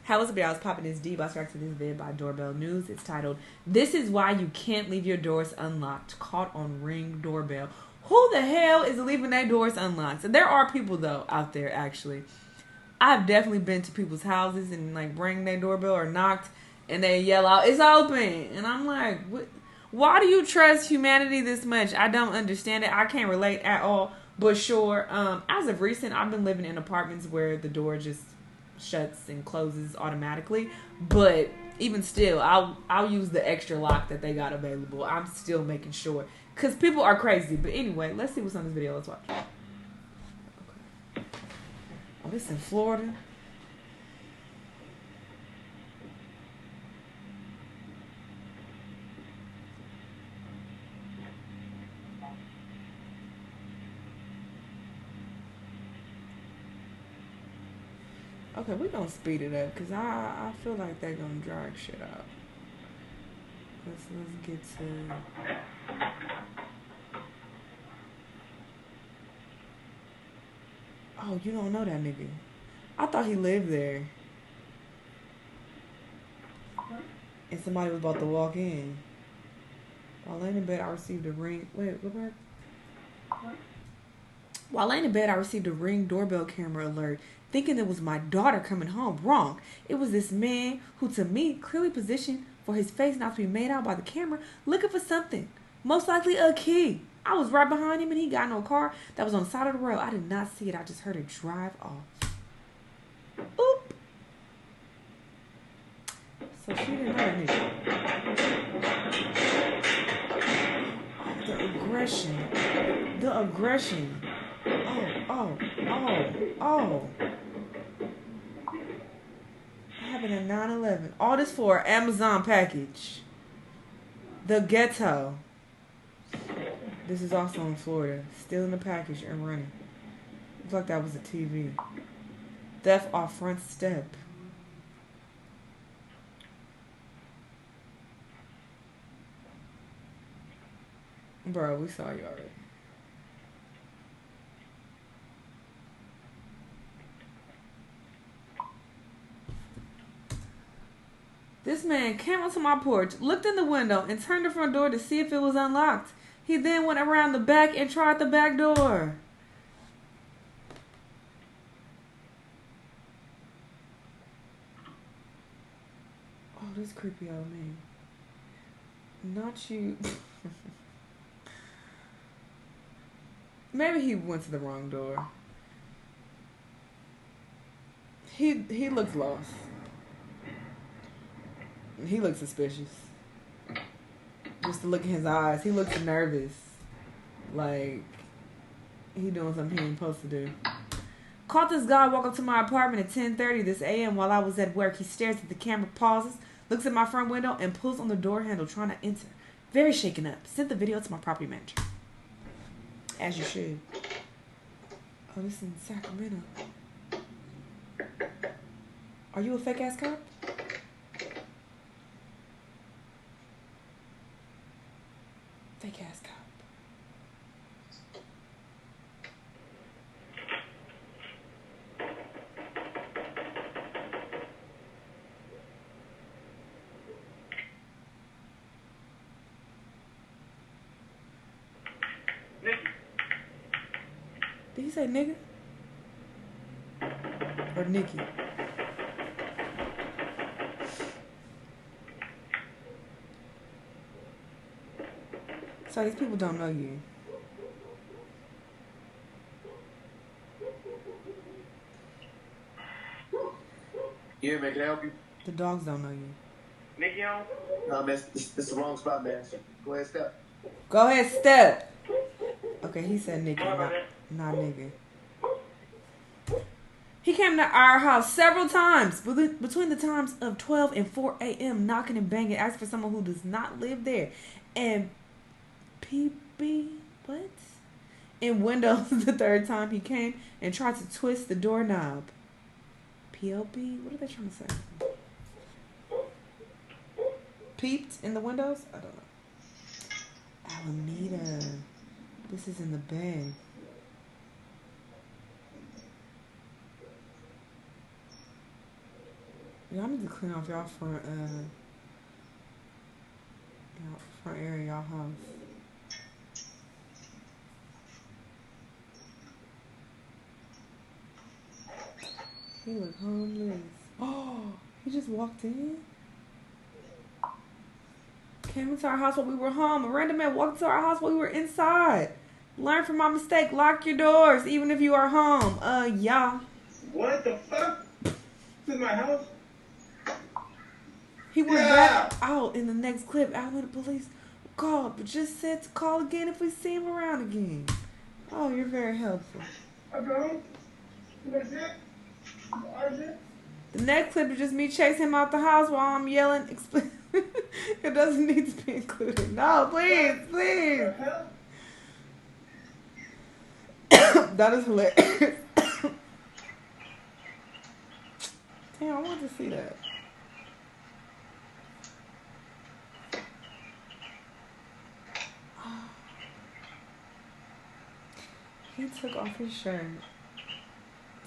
How was it? I was popping this D by back to this vid by Doorbell News. It's titled, "This is Why You Can't Leave Your Doors Unlocked. Caught on Ring Doorbell." Who the hell is leaving their doors unlocked? There are people, though, out there, actually. I've definitely been to people's houses and, like, rang their doorbell or knocked, and they yell out, "It's open!" And I'm like, what? Why do you trust humanity this much? I don't understand it. I can't relate at all. But sure, as of recent, I've been living in apartments where the door just shuts and closes automatically. But even still, I'll use the extra lock that they got available. I'm still making sure. Because people are crazy. But anyway, let's see what's on this video. Let's watch. Okay. Oh, this in Florida. Okay, we're going to speed it up because I feel like they're going to drag shit out. Let's get to... Oh, you don't know that nigga. I thought he lived there. And somebody was about to walk in. While laying in bed, I received a ring... Wait, go back. While laying in bed, I received a Ring doorbell camera alert, thinking it was my daughter coming home. Wrong. It was this man who, to me, clearly positioned for his face not to be made out by the camera, looking for something. Most likely a key. I was right behind him, and he got in a car that was on the side of the road. I did not see it. I just heard it drive off. Oop. So she didn't know that nigga. Oh, the aggression. The aggression. Oh. Happened at 9/11. All this for an Amazon package. The ghetto. This is also in Florida. Still in the package and running. Looks like that was a TV. Theft off front step. Bro, we saw you already. This man came onto my porch, looked in the window, and turned the front door to see if it was unlocked. He then went around the back and tried the back door. Oh, this creepy old man. Not you. Maybe he went to the wrong door. He looks lost. He looks suspicious. Just to look in his eyes, he looks nervous. Like he doing something he ain't supposed to do. Caught this guy walk up to my apartment at 10:30 this a.m. while I was at work. He stares at the camera, pauses, looks at my front window, and pulls on the door handle trying to enter. Very shaken up. Sent the video to my property manager. As you should. Oh, this is in Sacramento. Are you a fake ass cop? Fake ass cop. Did he say nigga? Or Nikki? So these people don't know you. Yeah, man, can I help you? The dogs don't know you. Nikki on? No, man, this is the wrong spot, man. Go ahead, step. Go ahead, step. Okay, he said Nikki, not nigga. He came to our house several times between the times of 12 and 4 a.m. knocking and banging, asking for someone who does not live there. And what? In windows the third time he came and tried to twist the doorknob. PLB? What are they trying to say? Peeped in the windows? I don't know. Alameda. This is in the bed. Y'all need to clean off y'all front area, y'all house. He look homeless. Oh, he just walked in. Came into our house while we were home. A random man walked into our house while we were inside. Learn from my mistake. Lock your doors, even if you are home. Yeah. What the fuck? This is my house? He went back out in the next clip. Out when the police called, but just said to call again if we see him around again. Oh, you're very helpful. Okay. That's it? The next clip is just me chasing him out the house while I'm yelling. It doesn't need to be included. No, please, please. That is hilarious. Damn, I want to see that. He took off his shirt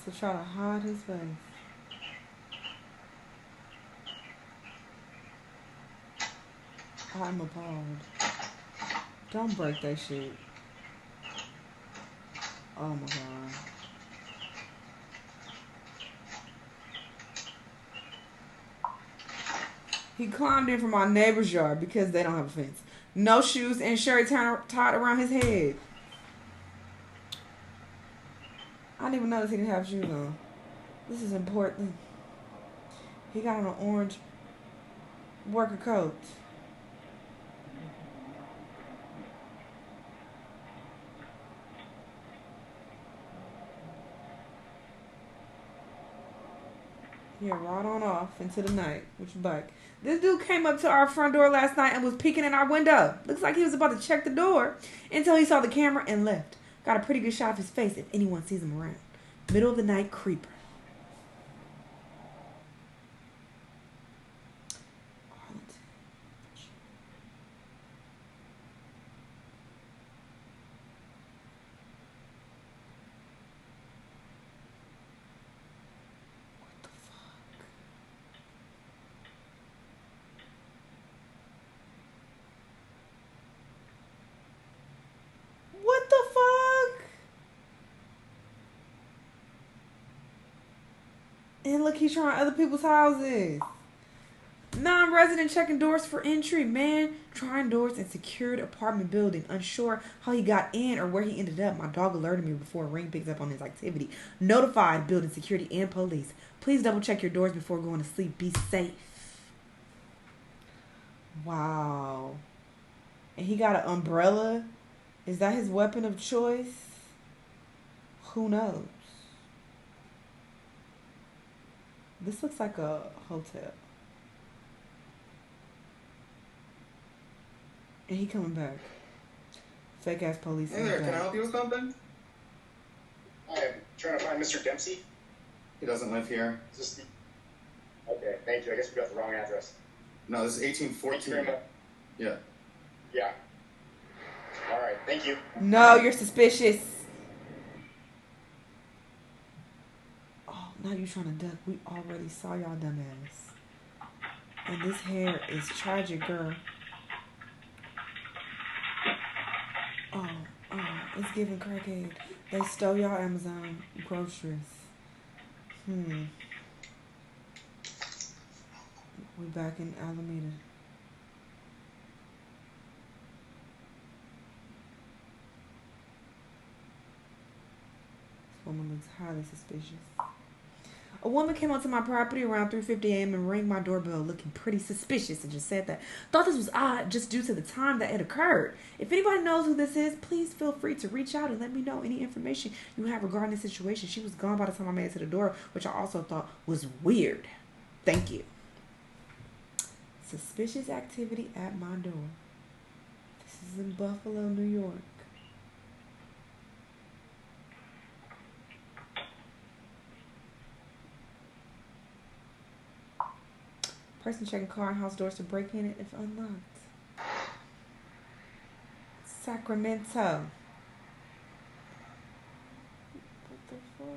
to try to hide his face. I'm appalled. Don't break that shit. Oh my god. He climbed in from my neighbor's yard because they don't have a fence. No shoes and shirt tied around his head. I didn't even notice he didn't have shoes on. This is important. He got on an orange worker coat. Yeah, right on off into the night with your bike. This dude came up to our front door last night and was peeking in our window. Looks like he was about to check the door until he saw the camera and left. Got a pretty good shot of his face if anyone sees him around. Middle of the night creeper. What the fuck? And look, he's trying other people's houses. Non-resident checking doors for entry. Man trying doors in secured apartment building. Unsure how he got in or where he ended up. My dog alerted me before a ring picks up on his activity. Notified building security and police. Please double check your doors before going to sleep. Be safe. Wow. And he got an umbrella. Is that his weapon of choice? Who knows? This looks like a hotel. And he coming back. Fake ass police. Hey there, can I help you with something? I'm trying to find Mr. Dempsey. He doesn't live here. Is this the... Okay, thank you. I guess we got the wrong address. No, this is 1814. Thank you very much. Yeah. Yeah. All right, thank you. No, you're suspicious. Oh, now you're trying to duck. We already saw y'all dumbass. And this hair is tragic, girl. It's giving crackhead. They stole y'all Amazon groceries. We back in Alameda. This woman looks highly suspicious. A woman came onto my property around 3:50 a.m. and rang my doorbell looking pretty suspicious and just said that. Thought this was odd just due to the time that it occurred. If anybody knows who this is, please feel free to reach out and let me know any information you have regarding the situation. She was gone by the time I made it to the door, which I also thought was weird. Thank you. Suspicious activity at my door. This is in Buffalo, New York. Person checking car and house doors to break in it if unlocked. Sacramento. What the fuck?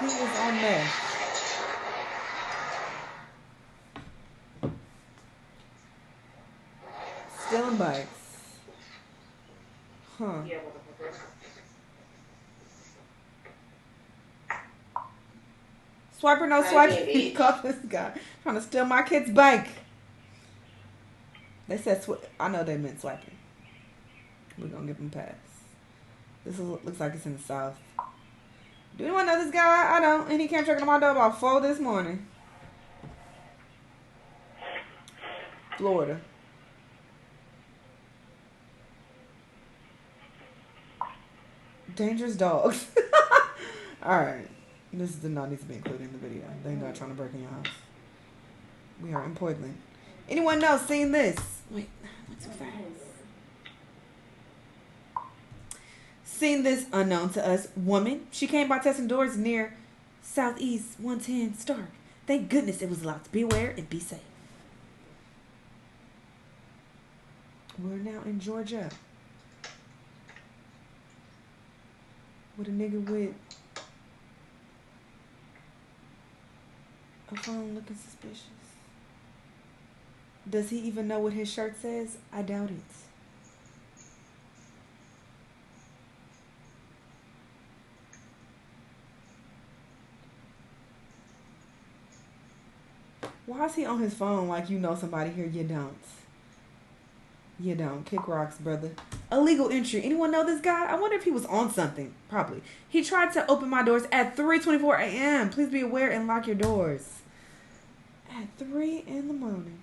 He was on meth. stealing bikes. Huh. Swiper, no swiper. He caught this guy trying to steal my kid's bike. They said, I know they meant swiping. We're going to give him a pass. This looks like it's in the South. Do anyone know this guy? I don't. And he came checking on my door about 4 this morning. Florida. Dangerous dogs. Alright. This does not need to be included in the video. They're not trying to break in your house. We are in Portland. Anyone else seen this? Wait, not too fast. Seen this unknown to us woman. She came by testing doors near Southeast 110 Stark. Thank goodness it was locked. Beware and be safe. We're now in Georgia. With a nigga with a phone looking suspicious. Does he even know what his shirt says? I doubt it. Why is he on his phone like you know somebody here? You don't. You don't. Kick rocks, brother. Illegal entry. Anyone know this guy? I wonder if he was on something. Probably. He tried to open my doors at 3:24 a.m. Please be aware and lock your doors. At 3 in the morning.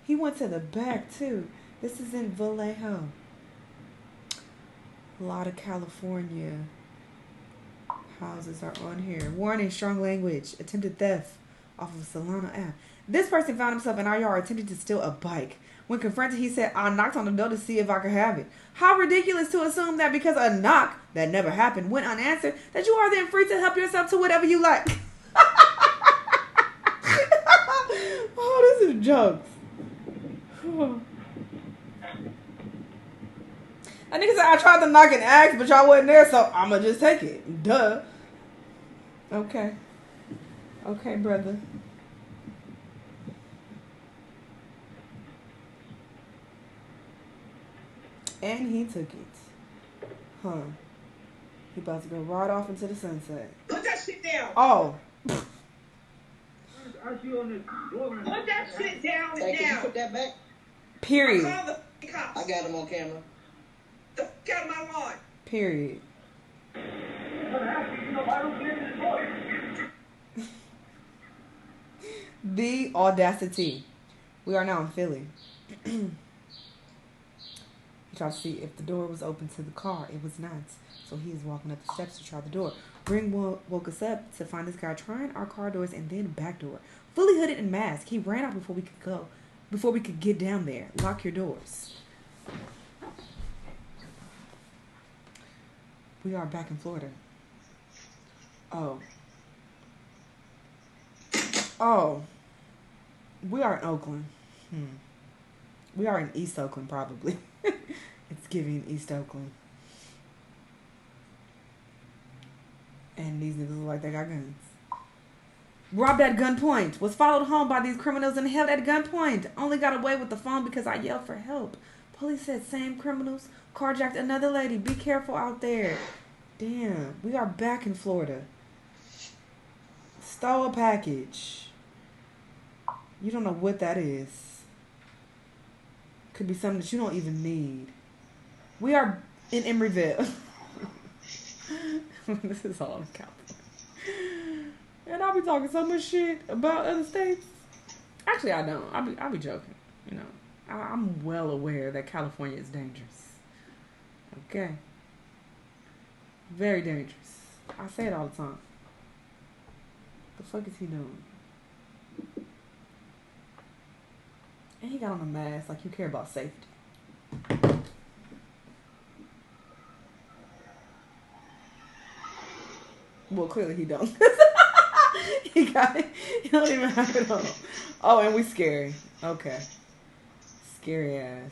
He went to the back, too. This is in Vallejo. A lot of California houses are on here. Warning, strong language. Attempted theft off of Solana app. This person found himself in our yard attempting to steal a bike. When confronted, he said, I knocked on the door to see if I could have it. How ridiculous to assume that because a knock that never happened went unanswered, that you are then free to help yourself to whatever you like. Oh, this is jokes. I nigga said, I tried to knock and ask, but y'all wasn't there, so I'ma just take it. Duh. Okay. Okay, brother. And he took it. Huh. He about to go right off into the sunset. Put that shit down. Oh. Put that shit down Hey, can you now. put that back? Period. Call the cops. I got him on camera. The fuck out of my lawn. Period. The audacity. We are now in Philly. He tried to see if the door was open to the car. It was not. So he is walking up the steps to try the door. Ring woke us up to find this guy trying our car doors and then back door. Fully hooded and masked. He ran out before we could go. Before we could get down there. Lock your doors. We are back in Florida. Oh. Oh. We are in Oakland. We are in East Oakland, probably. It's giving East Oakland. And these niggas look like they got guns. Robbed at gunpoint. Was followed home by these criminals and held at gunpoint. Only got away with the phone because I yelled for help. Police said same criminals carjacked another lady. Be careful out there. Damn. We are back in Florida. Stole a package. You don't know what that is. Could be something that you don't even need. We are in Emeryville. This is all in California. And I'll be talking so much shit about other states. Actually, I don't. I'll be joking. You know, I'm well aware that California is dangerous. Okay. Very dangerous. I say it all the time. The fuck is he doing? And he got on a mask like you care about safety. Well, clearly he don't. He got it. He don't even have it on. Oh, and we scary. Okay. Scary ass.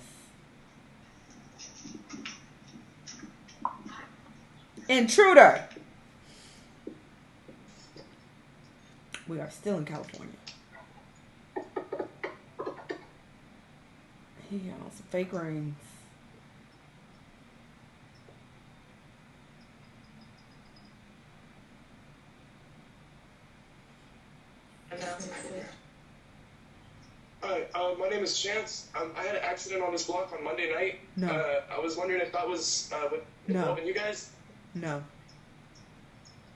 Intruder. We are still in California. He had on some fake rings. Hi, my name is Chance. I had an accident on this block on Monday night. No. I was wondering if that was No. involving you guys. No.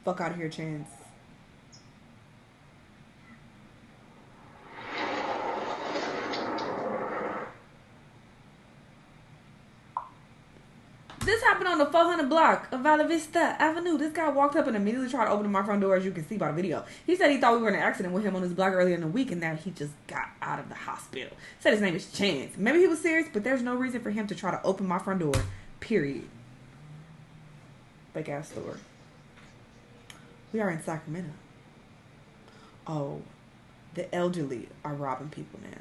Fuck out of here, Chance. This happened on the 400 block of Valla Vista Avenue. This guy walked up and immediately tried to open my front door, as you can see by the video. He said he thought we were in an accident with him on his block earlier in the week and that he just got out of the hospital. Said his name is Chance. Maybe he was serious, but there's no reason for him to try to open my front door. Period. Fake ass store. We are in Sacramento. Oh, the elderly are robbing people now.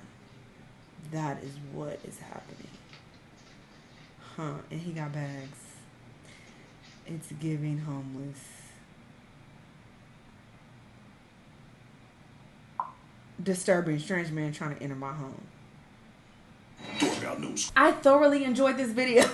That is what is happening. Huh, and he got bags. It's giving homeless. Disturbing, strange man trying to enter my home. Doorbell news. I thoroughly enjoyed this video.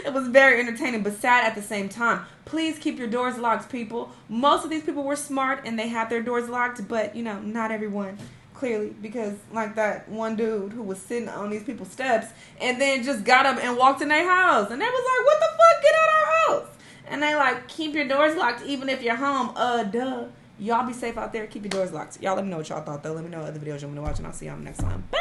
It was very entertaining, but sad at the same time. Please keep your doors locked, people. Most of these people were smart and they had their doors locked, but, you know, not everyone. Clearly, because like that one dude who was sitting on these people's steps and then just got up and walked in their house. And they was like, what the fuck? Get out of our house. And they like, keep your doors locked even if you're home. Duh. Y'all be safe out there. Keep your doors locked. Y'all let me know what y'all thought, though. Let me know what other videos you want me to watch, and I'll see y'all next time. Bye.